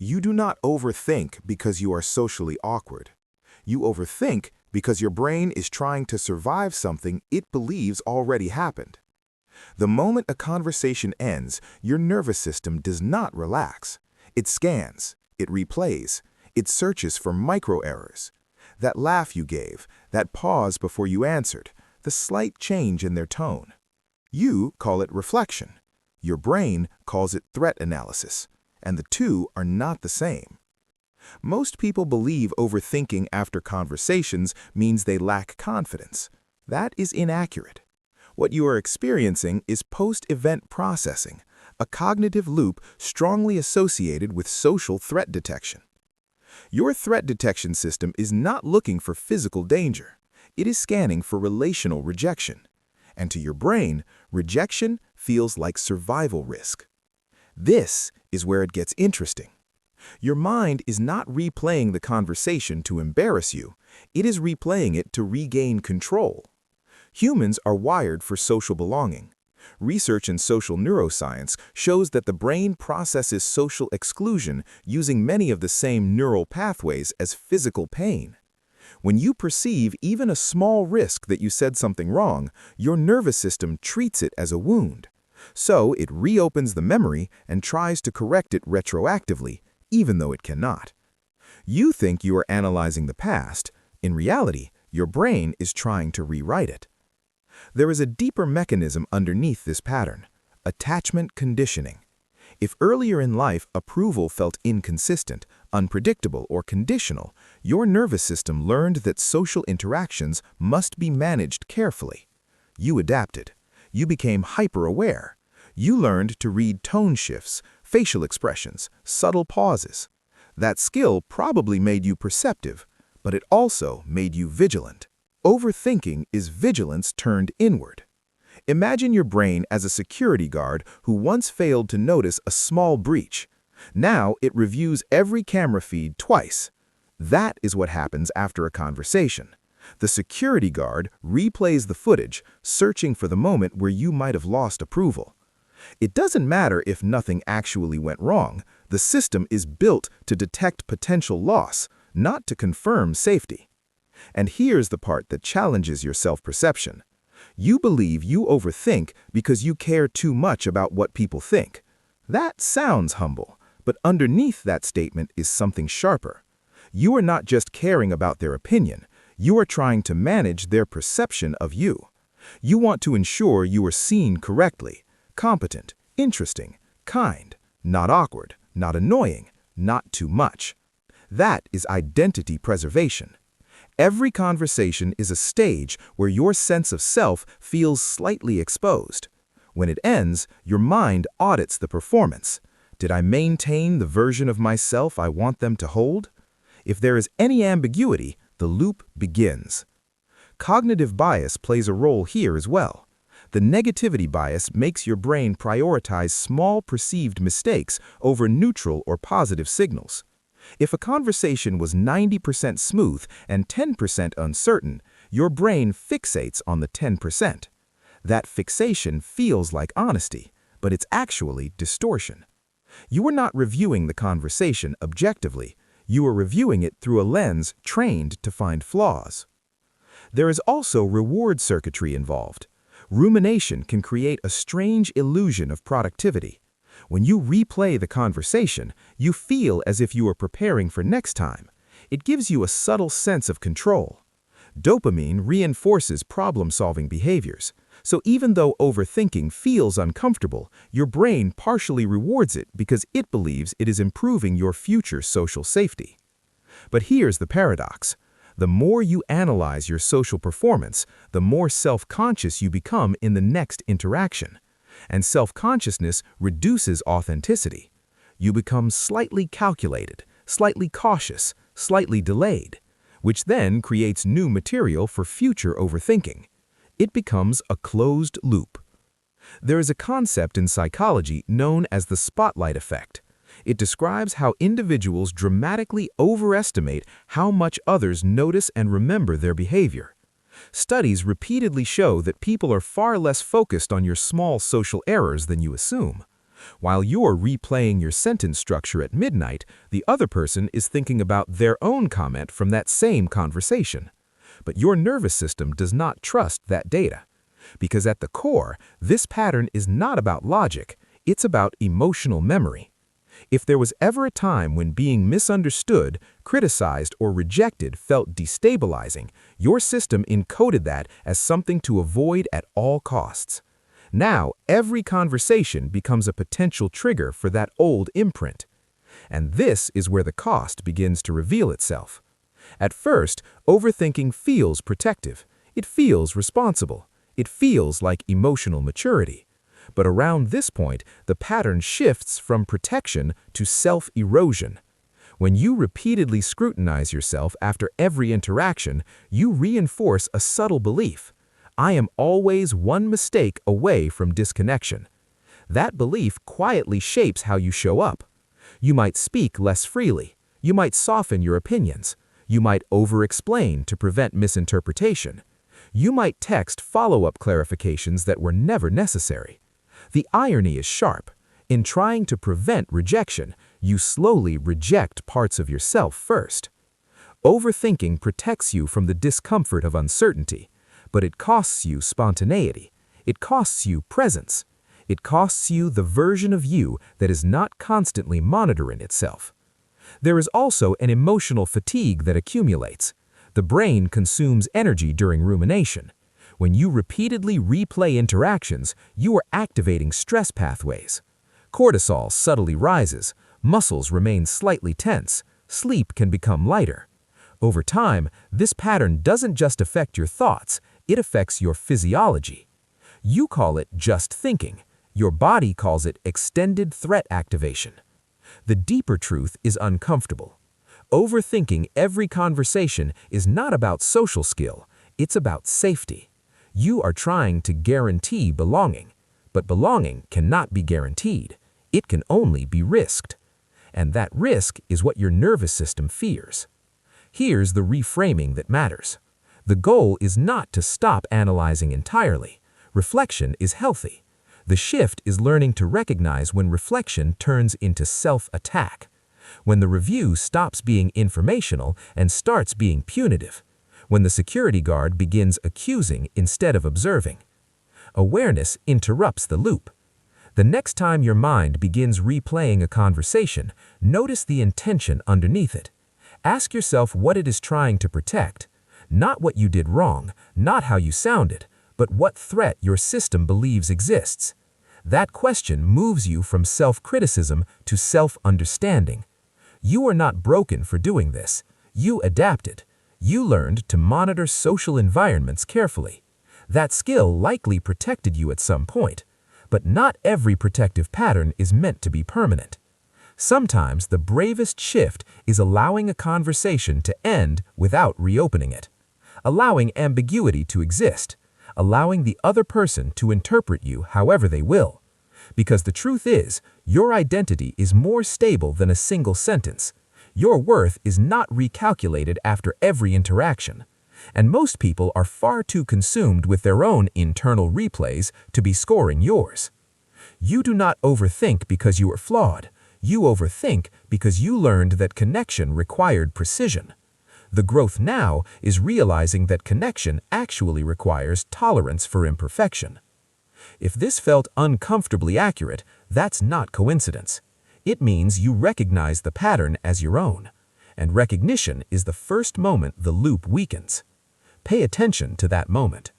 You do not overthink because you are socially awkward. You overthink because your brain is trying to survive something it believes already happened. The moment a conversation ends, your nervous system does not relax. It scans, it replays, it searches for micro-errors. That laugh you gave, that pause before you answered, the slight change in their tone. You call it reflection. Your brain calls it threat analysis, and the two are not the same. Most people believe overthinking after conversations means they lack confidence. That is inaccurate. What you are experiencing is post-event processing, a cognitive loop strongly associated with social threat detection. Your threat detection system is not looking for physical danger. It is scanning for relational rejection. And to your brain, rejection feels like survival risk. This is where it gets interesting. Your mind is not replaying the conversation to embarrass you. It is replaying it to regain control. Humans are wired for social belonging. Research in social neuroscience shows that the brain processes social exclusion using many of the same neural pathways as physical pain. When you perceive even a small risk that you said something wrong, your nervous system treats it as a wound. So it reopens the memory and tries to correct it retroactively, even though it cannot. You think you are analyzing the past. In reality, your brain is trying to rewrite it. There is a deeper mechanism underneath this pattern: attachment conditioning. If earlier in life approval felt inconsistent, unpredictable, or conditional, your nervous system learned that social interactions must be managed carefully. You adapted. You became hyper-aware. You learned to read tone shifts, facial expressions, subtle pauses. That skill probably made you perceptive, but it also made you vigilant. Overthinking is vigilance turned inward. Imagine your brain as a security guard who once failed to notice a small breach. Now it reviews every camera feed twice. That is what happens after a conversation. The security guard replays the footage, searching for the moment where you might have lost approval. It doesn't matter if nothing actually went wrong. The system is built to detect potential loss, not to confirm safety. And here's the part that challenges your self-perception. You believe you overthink because you care too much about what people think. That sounds humble, but underneath that statement is something sharper. You are not just caring about their opinion. You are trying to manage their perception of you. You want to ensure you are seen correctly, competent, interesting, kind, not awkward, not annoying, not too much. That is identity preservation. Every conversation is a stage where your sense of self feels slightly exposed. When it ends, your mind audits the performance. Did I maintain the version of myself I want them to hold? If there is any ambiguity, the loop begins. Cognitive bias plays a role here as well. The negativity bias makes your brain prioritize small perceived mistakes over neutral or positive signals. If a conversation was 90% smooth and 10% uncertain, your brain fixates on the 10%. That fixation feels like honesty, but it's actually distortion. You are not reviewing the conversation objectively. You are reviewing it through a lens trained to find flaws. There is also reward circuitry involved. Rumination can create a strange illusion of productivity. When you replay the conversation, you feel as if you are preparing for next time. It gives you a subtle sense of control. Dopamine reinforces problem-solving behaviors. So even though overthinking feels uncomfortable, your brain partially rewards it because it believes it is improving your future social safety. But here's the paradox. The more you analyze your social performance, the more self-conscious you become in the next interaction. And self-consciousness reduces authenticity. You become slightly calculated, slightly cautious, slightly delayed, which then creates new material for future overthinking. It becomes a closed loop. There is a concept in psychology known as the spotlight effect. It describes how individuals dramatically overestimate how much others notice and remember their behavior. Studies repeatedly show that people are far less focused on your small social errors than you assume. While you're replaying your sentence structure at midnight, the other person is thinking about their own comment from that same conversation. But your nervous system does not trust that data. Because at the core, this pattern is not about logic, it's about emotional memory. If there was ever a time when being misunderstood, criticized, or rejected felt destabilizing, your system encoded that as something to avoid at all costs. Now, every conversation becomes a potential trigger for that old imprint. And this is where the cost begins to reveal itself. At first, overthinking feels protective. It feels responsible. It feels like emotional maturity. But around this point, the pattern shifts from protection to self-erosion. When you repeatedly scrutinize yourself after every interaction, you reinforce a subtle belief. I am always one mistake away from disconnection. That belief quietly shapes how you show up. You might speak less freely. You might soften your opinions. You might over-explain to prevent misinterpretation. You might text follow-up clarifications that were never necessary. The irony is sharp. In trying to prevent rejection, you slowly reject parts of yourself first. Overthinking protects you from the discomfort of uncertainty, but it costs you spontaneity. It costs you presence. It costs you the version of you that is not constantly monitoring itself. There is also an emotional fatigue that accumulates. The brain consumes energy during rumination. When you repeatedly replay interactions, you are activating stress pathways. Cortisol subtly rises, muscles remain slightly tense, sleep can become lighter. Over time, this pattern doesn't just affect your thoughts, it affects your physiology. You call it just thinking. Your body calls it extended threat activation. The deeper truth is uncomfortable. Overthinking every conversation is not about social skill, it's about safety. You are trying to guarantee belonging, but belonging cannot be guaranteed. It can only be risked. And that risk is what your nervous system fears. Here's the reframing that matters. The goal is not to stop analyzing entirely. Reflection is healthy. The shift is learning to recognize when reflection turns into self-attack, when the review stops being informational and starts being punitive, when the security guard begins accusing instead of observing. Awareness interrupts the loop. The next time your mind begins replaying a conversation, notice the intention underneath it. Ask yourself what it is trying to protect, not what you did wrong, not how you sounded, but what threat your system believes exists. That question moves you from self-criticism to self-understanding. You are not broken for doing this. You adapted. You learned to monitor social environments carefully. That skill likely protected you at some point, but not every protective pattern is meant to be permanent. Sometimes the bravest shift is allowing a conversation to end without reopening it, allowing ambiguity to exist, allowing the other person to interpret you however they will. Because the truth is, your identity is more stable than a single sentence. Your worth is not recalculated after every interaction. And most people are far too consumed with their own internal replays to be scoring yours. You do not overthink because you are flawed. You overthink because you learned that connection required precision. The growth now is realizing that connection actually requires tolerance for imperfection. If this felt uncomfortably accurate, that's not coincidence. It means you recognize the pattern as your own, and recognition is the first moment the loop weakens. Pay attention to that moment.